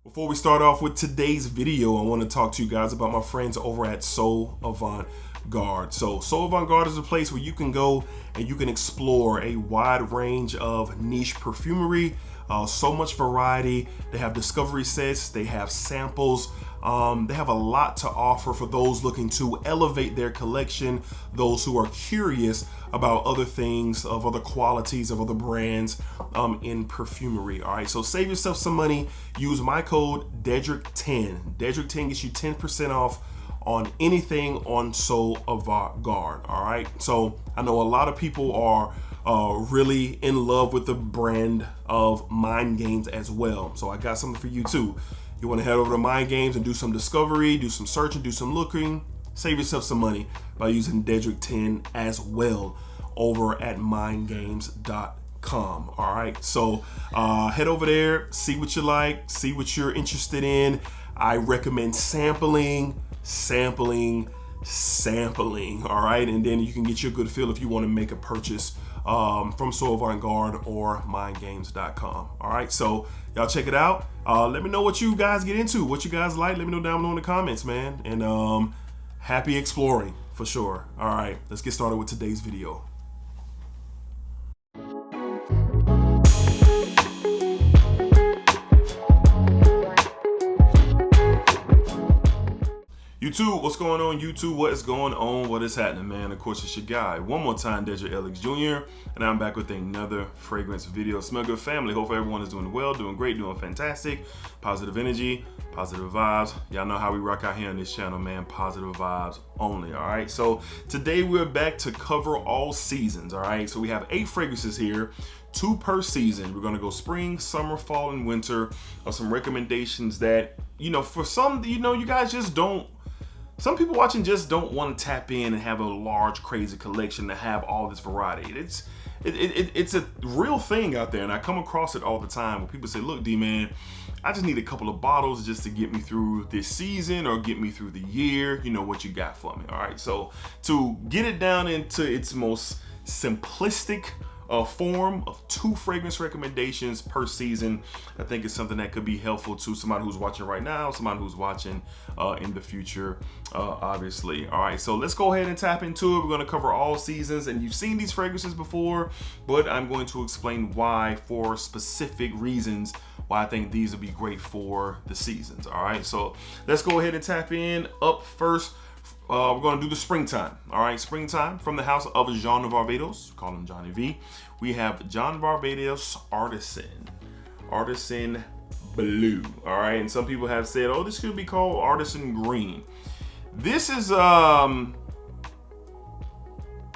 Before we start off with today's video, I want to talk to you guys about my friends over at So Avant-Garde. So Avant-Garde is a place where you can go and you can explore a wide range of niche perfumery. So much variety. They have discovery sets, they have samples, they have a lot to offer for those looking to elevate their collection, those who are curious about other things, of other qualities, of other brands in perfumery. All right, so save yourself some money. Use my code DEDRICK10. DEDRICK10 gets you 10% off on anything on So Avant-Garde. All right, so I know a lot of people are really in love with the brand of Mind Games as well. So I got something for you too. You want to head over to Mind Games and do some discovery, do some searching, do some looking. Save yourself some money by using Dedrick10 as well over at mindgames.com. All right, so head over there, see what you like, see what you're interested in. I recommend sampling. All right, and then you can get you a good feel if you want to make a purchase from So Avant-Garde or mindgames.com. All right, so y'all check it out. Let me know what you guys get into, what you guys like. Let me know down below in the comments, man. And happy exploring for sure. All right, let's get started with today's video. YouTube, what's going on? YouTube, what is going on? What is happening, man? Of course, it's your guy. One more time, DEDRICKHJR, and I'm back with another fragrance video. Smell good, family. Hope everyone is doing well, doing great, doing fantastic. Positive energy, positive vibes. Y'all know how we rock out here on this channel, man. Positive vibes only, all right? So today we're back to cover all seasons, all right? So we have 8 fragrances here, 2 per season. We're gonna go spring, summer, fall, and winter. Some recommendations that, you know, for some, you know, you guys just don't, some people watching just don't want to tap in and have a large, crazy collection to have all this variety. It's a real thing out there, and I come across it all the time where people say, look, D-man, I just need a couple of bottles just to get me through this season or get me through the year. You know, what you got for me, all right? So to get it down into its most simplistic form of 2 fragrance recommendations per season, I think it's something that could be helpful to somebody who's watching right now, somebody who's watching in the future, obviously. All right, so let's go ahead and tap into it. We're going to cover all seasons, and you've seen these fragrances before, but I'm going to explain why, for specific reasons, why I think these would be great for the seasons. All right, so let's go ahead and tap in. Up first, we're going to do the springtime. All right, springtime from the house of Jean Varvatos. Call him Johnny V. We have Jean Varvatos Artisan Blue. All right, and some people have said, oh, this could be called Artisan Green. This is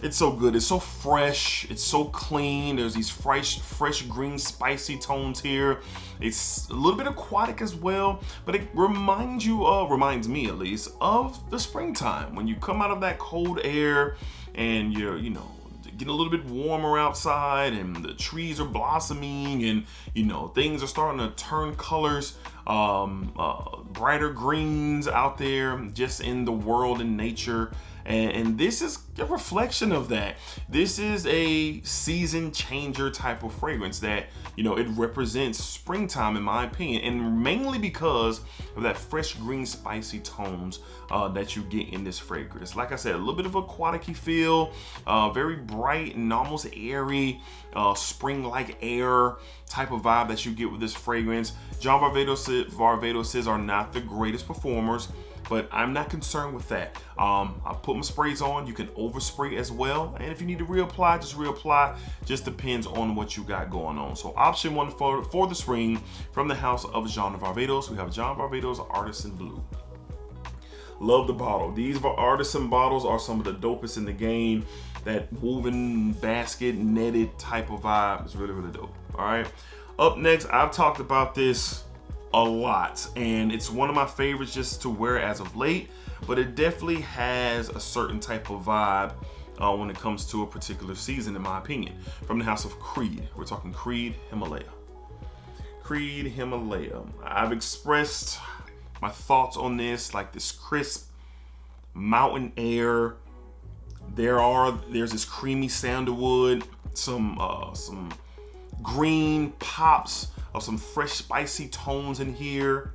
it's so good. It's so fresh. It's so clean. There's these fresh green, spicy tones here. It's a little bit aquatic as well, but it reminds me at least, of the springtime when you come out of that cold air and you're, you know, getting a little bit warmer outside and the trees are blossoming and, you know, things are starting to turn colors, brighter greens out there just in the world and nature. And this is a reflection of that. This is a season changer type of fragrance that, you know, it represents springtime in my opinion, and mainly because of that fresh green spicy tones that you get in this fragrance. Like I said, a little bit of aquatic-y feel, very bright and almost airy, spring-like air type of vibe that you get with this fragrance. Jean Varvatos are not the greatest performers, but I'm not concerned with that. I put my sprays on. You can overspray as well, and if you need to reapply, just reapply. Just depends on what you got going on. So option 1 for the spring from the house of Jean Varvatos, we have Jean Varvatos Artisan Blue. Love the bottle. These artisan bottles are some of the dopest in the game. That woven basket netted type of vibe is really, really dope. All right. Up next, I've talked about this a lot, and it's one of my favorites just to wear as of late, but it definitely has a certain type of vibe when it comes to a particular season, in my opinion. From the house of Creed, we're talking Creed Himalaya. Creed Himalaya. I've expressed my thoughts on this, like this crisp mountain air. There's this creamy sandalwood, some green pops of some fresh spicy tones in here.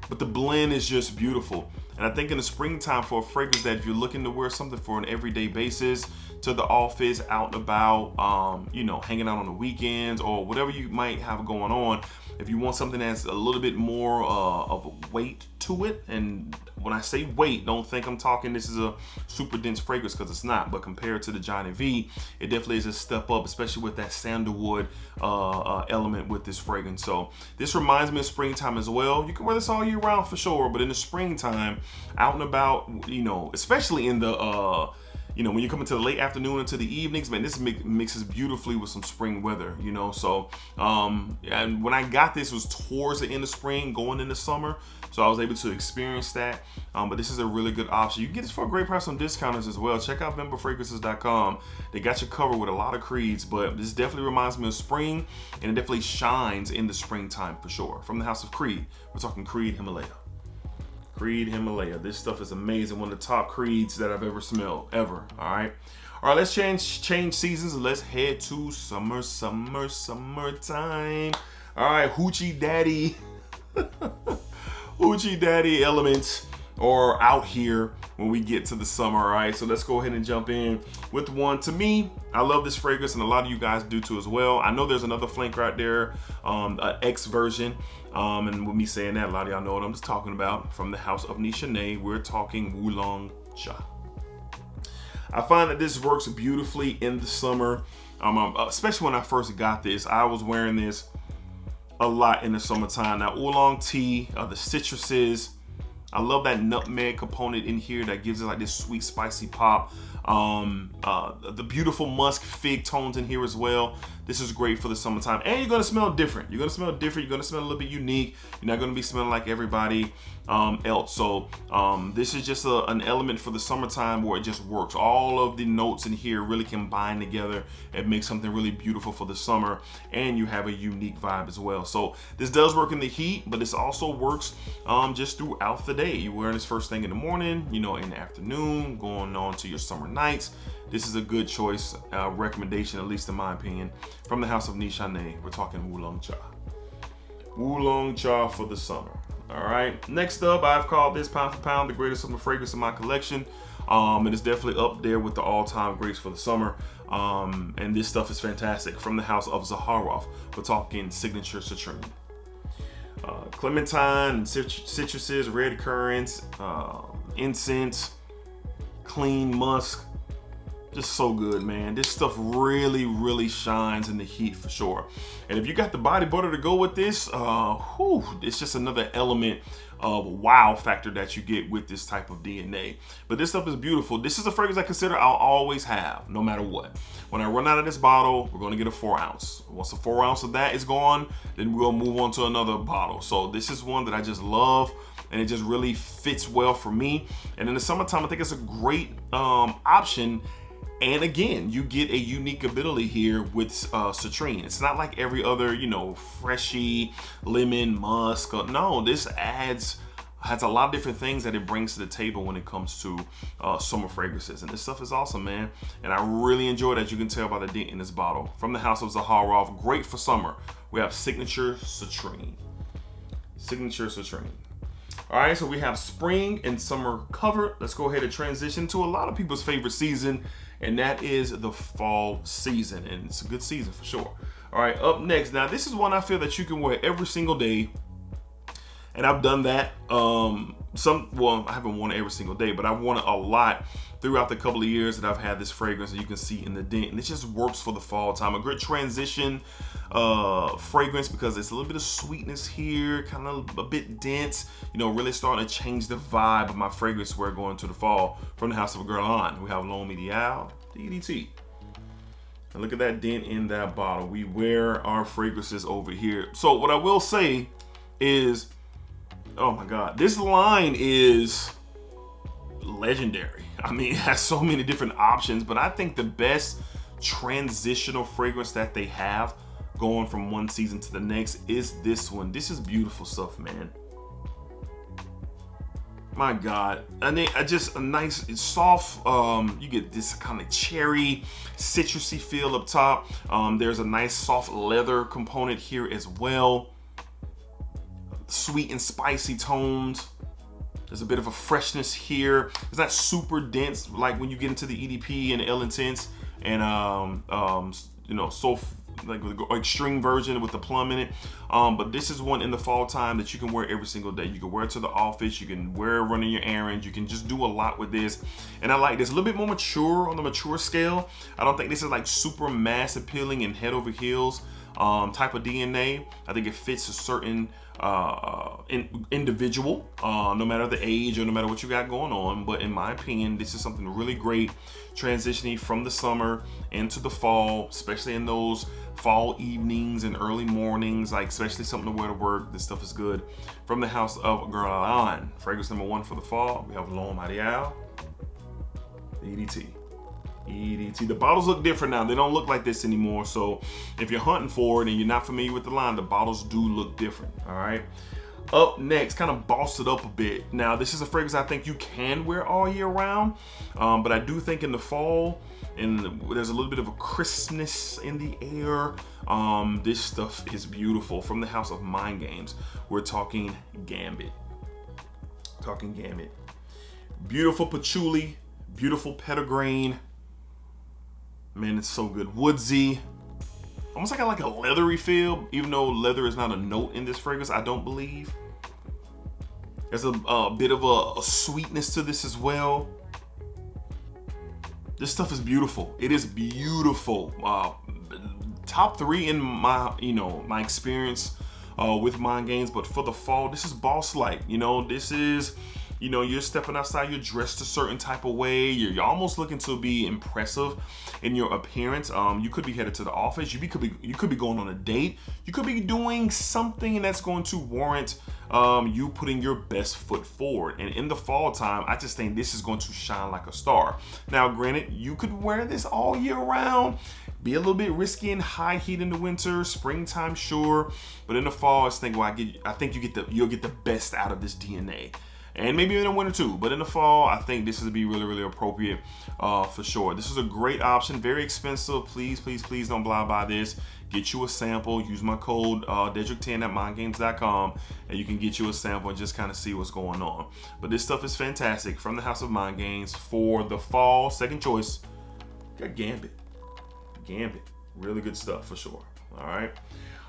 But the blend is just beautiful. And I think in the springtime, for a fragrance that if you're looking to wear something for an everyday basis, to the office, out and about, you know, hanging out on the weekends or whatever you might have going on, if you want something that's a little bit more of a weight to it, and when I say weight, don't think I'm talking this is a super dense fragrance, because it's not, but compared to the Johnny V, it definitely is a step up, especially with that sandalwood element with this fragrance. So this reminds me of springtime as well. You can wear this all year round for sure, but in the springtime, out and about, you know, especially in the you know, when you come into the late afternoon into the evenings, man, this mixes beautifully with some spring weather, you know. So and when I got this, it was towards the end of spring going into summer, so I was able to experience that. But this is a really good option. You can get this for a great price on discounters as well. Check out memberfragrances.com. They got you covered with a lot of creeds, but this definitely reminds me of spring, and it definitely shines in the springtime for sure. From the house of Creed, we're talking Creed Himalaya. Creed Himalaya. This stuff is amazing. One of the top creeds that I've ever smelled, ever. All right, let's change seasons and let's head to summertime. All right, hoochie daddy, hoochie daddy elements are out here when we get to the summer. All right, so let's go ahead and jump in with one. To me, I love this fragrance, and a lot of you guys do too as well. I know there's another flanker out there, an X version. And with me saying that, a lot of y'all know what I'm just talking about. From the house of Nishané, we're talking Oolong Cha. I find that this works beautifully in the summer, especially when I first got this. I was wearing this a lot in the summertime. Now, oolong tea, the citruses, I love that nutmeg component in here that gives it like this sweet, spicy pop. The beautiful musk fig tones in here as well. This is great for the summertime, and you're gonna smell different. You're gonna smell different. You're gonna smell a little bit unique. You're not gonna be smelling like everybody else. So this is just an element for the summertime where it just works. All of the notes in here really combine together and make something really beautiful for the summer, and you have a unique vibe as well. So this does work in the heat, but this also works just throughout the day. You're wearing this first thing in the morning, you know, in the afternoon, going on to your summer nights. This is a good choice, recommendation, at least in my opinion. From the house of Nishané, we're talking Oolong Cha. Oolong Cha for the summer. All right, next up, I've called this pound for pound the greatest summer fragrance in my collection. And it's definitely up there with the all-time greats for the summer. And this stuff is fantastic. From the house of Zaharoff, we're talking Signature Citrine. Clementine, citruses, red currants, incense, clean musk. Just so good, man. This stuff really, really shines in the heat for sure. And if you got the body butter to go with this, it's just another element of wow factor that you get with this type of DNA. But this stuff is beautiful. This is a fragrance I consider I'll always have, no matter what. When I run out of this bottle, we're gonna get a 4 ounce. Once the 4 ounce of that is gone, then we'll move on to another bottle. So this is one that I just love, and it just really fits well for me. And in the summertime, I think it's a great option. And again, you get a unique ability here with citrine. It's not like every other, you know, freshy, lemon, musk. No, this has a lot of different things that it brings to the table when it comes to summer fragrances. And this stuff is awesome, man. And I really enjoy that. You can tell by the dent in this bottle. From the house of Zaharoff, great for summer. We have Signature Citrine. Signature Citrine. All right, so we have spring and summer covered. Let's go ahead and transition to a lot of people's favorite season, and that is the fall season. And it's a good season for sure. All right, up next. Now, this is one I feel that you can wear every single day. And I've done that. Well, I haven't worn it every single day, but I've worn it a lot throughout the couple of years that I've had this fragrance, and you can see in the dent. And it just works for the fall time. A great transition fragrance because it's a little bit of sweetness here, kind of a bit dense, you know, really starting to change the vibe of my fragrance we're going to the fall. From the house of Guerlain, we have L'Homme Ideal, DDT. And look at that dent in that bottle. We wear our fragrances over here. So what I will say is, oh my God, this line is legendary. I mean, it has so many different options, but I think the best transitional fragrance that they have going from one season to the next is this one. This is beautiful stuff, man. My God, and then just a nice, it's soft. You get this kind of cherry, citrusy feel up top. There's a nice soft leather component here as well. Sweet and spicy tones. There's a bit of a freshness here. It's not super dense like when you get into the EDP and L Intense and you know, so like with the extreme version with the plum in it. But this is one in the fall time that you can wear every single day. You can wear it to the office, you can wear it running your errands, you can just do a lot with this. And I like this, a little bit more mature on the mature scale. I don't think this is like super mass appealing and head over heels type of DNA. I think it fits a certain individual, no matter the age or no matter what you got going on. But in my opinion, this is something really great transitioning from the summer into the fall, especially in those fall evenings and early mornings, like especially something to wear to work. This stuff is good. From the house of Guerlain, fragrance number 1 for the fall, we have L'Homme Ideal, the EDT. EDT. The bottles look different now. They don't look like this anymore. So if you're hunting for it and you're not familiar with the line, the bottles do look different. All right. Up next, kind of bossed it up a bit. Now, this is a fragrance I think you can wear all year round, but I do think in the fall, and there's a little bit of a crispness in the air. This stuff is beautiful. From the house of Mind Games, we're talking Gambit. Beautiful patchouli, beautiful petitgrain. Man, it's so good. Woodsy. Almost like a leathery feel, even though leather is not a note in this fragrance, I don't believe. There's a bit of a sweetness to this as well. This stuff is beautiful. It is beautiful. Top 3 in my, my experience with Mind Games, but for the fall, this is boss-like. This is, you're stepping outside, you're dressed a certain type of way, you're almost looking to be impressive in your appearance. You could be headed to the office, you could be going on a date, you could be doing something that's going to warrant you putting your best foot forward. And in the fall time, I just think this is going to shine like a star. Now, granted, you could wear this all year round, be a little bit risky in high heat in the winter, springtime, sure, but in the fall, I think you'll get the best out of this DNA. And maybe in the winter too, but in the fall, I think this is to be really, really appropriate for sure. This is a great option, very expensive. Please, please, please don't blind buy this. Get you a sample, use my code DEDRICK10 at mindgames.com, and you can get you a sample and just kind of see what's going on. But this stuff is fantastic. From the house of Mind Games for the fall, second choice, got Gambit. Really good stuff for sure.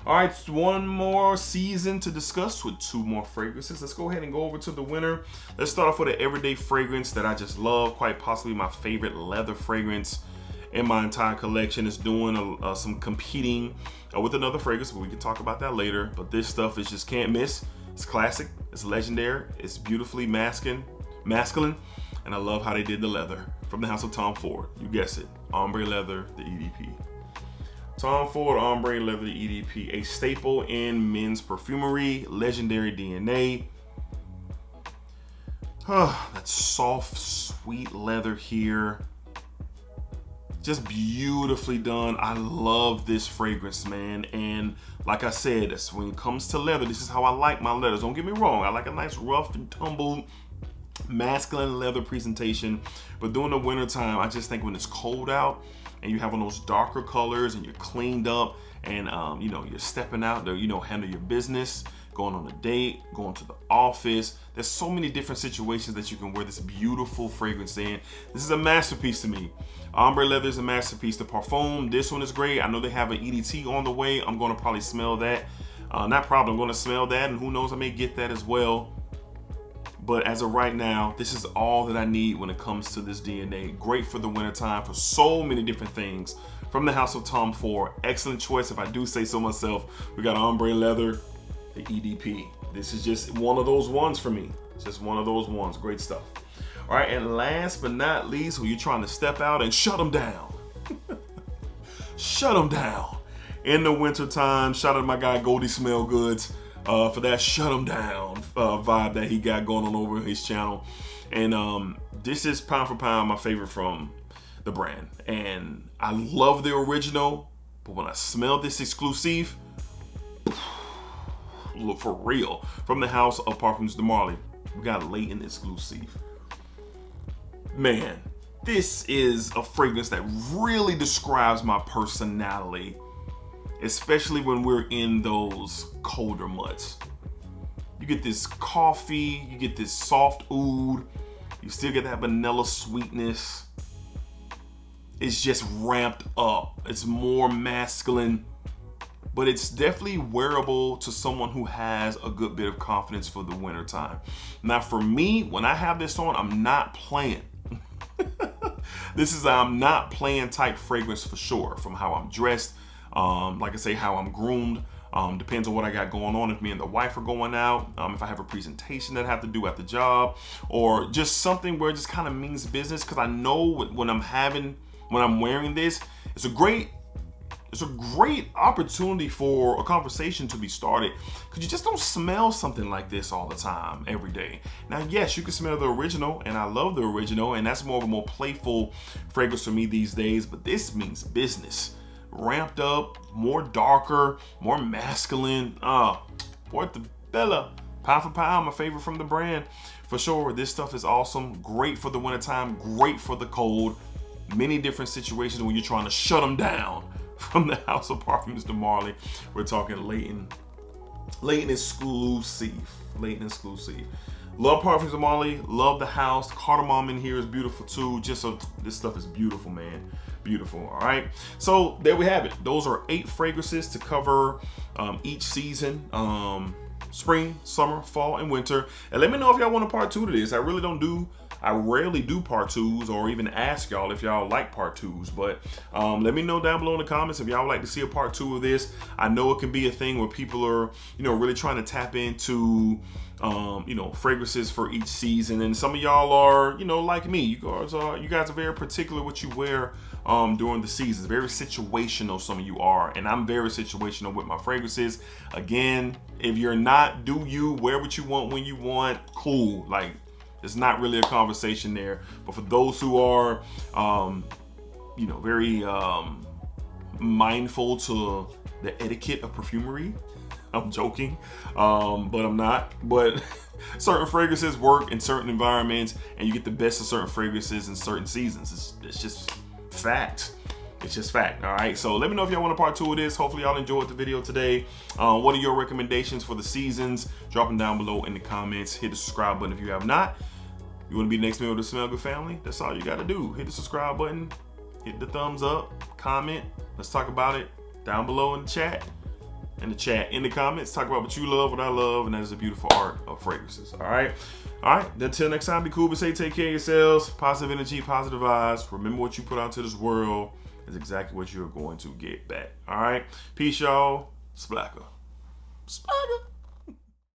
All right, one more season to discuss with 2 more fragrances. Let's go ahead and go over to the winter. Let's start off with an everyday fragrance that I just love, quite possibly my favorite leather fragrance in my entire collection. Is doing some competing with another fragrance, but we can talk about that later. But this stuff is just can't miss. It's classic, it's legendary, it's beautifully masculine, and I love how they did the leather. From the house of Tom Ford, you guessed it, ombre leather, the EDP. Tom Ford ombre leather, the EDP, a staple in men's perfumery, legendary DNA. That soft, sweet leather here. Just beautifully done. I love this fragrance, man. And like I said, that's when it comes to leather, this is how I like my leathers. Don't get me wrong. I like a nice rough and tumbled masculine leather presentation. But during the winter time, I just think when it's cold out and you have on those darker colors and you're cleaned up and you're stepping out to handle your business, going on a date, going to the office. There's so many different situations that you can wear this beautiful fragrance in. This is a masterpiece to me. Ombre leather is a masterpiece. The parfum, this one is great. I know they have an EDT on the way. I'm going to probably smell that. I'm going to smell that, and who knows, I may get that as well. But as of right now, this is all that I need when it comes to this DNA. Great for the wintertime for so many different things. From the house of Tom Ford, excellent choice if I do say so myself. We got ombre leather, the EDP. This is just one of those ones for me. It's just one of those ones. Great stuff. All right, and last but not least, when you're trying to step out and shut them down. Shut them down. In the wintertime, shout out to my guy Goldie Smell Goods for that shut them down vibe that he got going on over his channel. And this is pound for pound my favorite from the brand. And I love the original, but when I smell this exclusive, look for real. From the house of Parfums de Marly, We got Latent Exclusive. Man, this is a fragrance that really describes my personality, especially when we're in those colder months. You get this coffee, you get this soft oud, you still get that vanilla sweetness. It's just ramped up. It's more masculine, but it's definitely wearable to someone who has a good bit of confidence for the winter time. Now for me, when I have this on, I'm not playing. This is I'm not playing type fragrance for sure, from how I'm dressed, like I say, how I'm groomed. Depends on what I got going on. If me and the wife are going out, if I have a presentation that I have to do at the job, or just something where it just kind of means business, because I know when I'm wearing this, it's a great opportunity for a conversation to be started, because you just don't smell something like this all the time, every day. Now, yes, you can smell the original, and I love the original, and that's more of a more playful fragrance for me these days, but this means business. Ramped up, more darker, more masculine. Portobello, pound for pound, my favorite from the brand. For sure, this stuff is awesome. Great for the wintertime, great for the cold. Many different situations when you're trying to shut them down. From the House of Parfums de Marly, we're talking Latent Exclusive. Latent Exclusive. Love Parfums de Marly, love the house. Cardamom in here is beautiful too. This stuff is beautiful, man. Beautiful. All right, so there we have it. Those are 8 fragrances to cover each season, spring, summer, fall, and winter. And let me know if y'all want a part 2 to this. I rarely do part 2s, or even ask y'all if y'all like part 2s, but let me know down below in the comments if y'all would like to see a part 2 of this. I know it can be a thing where people are, really trying to tap into fragrances for each season, and some of y'all are, like me. You guys are very particular what you wear during the seasons. Very situational, some of you are, and I'm very situational with my fragrances. Again, if you're not, do you wear what you want when you want? Cool. Like, it's not really a conversation there. But for those who are, very mindful to the etiquette of perfumery, I'm joking, but I'm not. But certain fragrances work in certain environments, and you get the best of certain fragrances in certain seasons. It's just fact. It's just fact. All right, so let me know if y'all want a part 2 of this. Hopefully y'all enjoyed the video today. What are your recommendations for the seasons? Drop them down below in the comments. Hit the subscribe button if you have not. You want to be next member of the Smell Good family? That's all you got to do. Hit the subscribe button, hit the thumbs up, comment. Let's talk about it down below in the chat. In the comments, talk about what you love, what I love, and that is the beautiful art of fragrances. All right. Until next time, be cool, but say take care of yourselves. Positive energy, positive vibes. Remember, what you put out to this world is exactly what you're going to get back. All right. Peace, y'all. Splacker.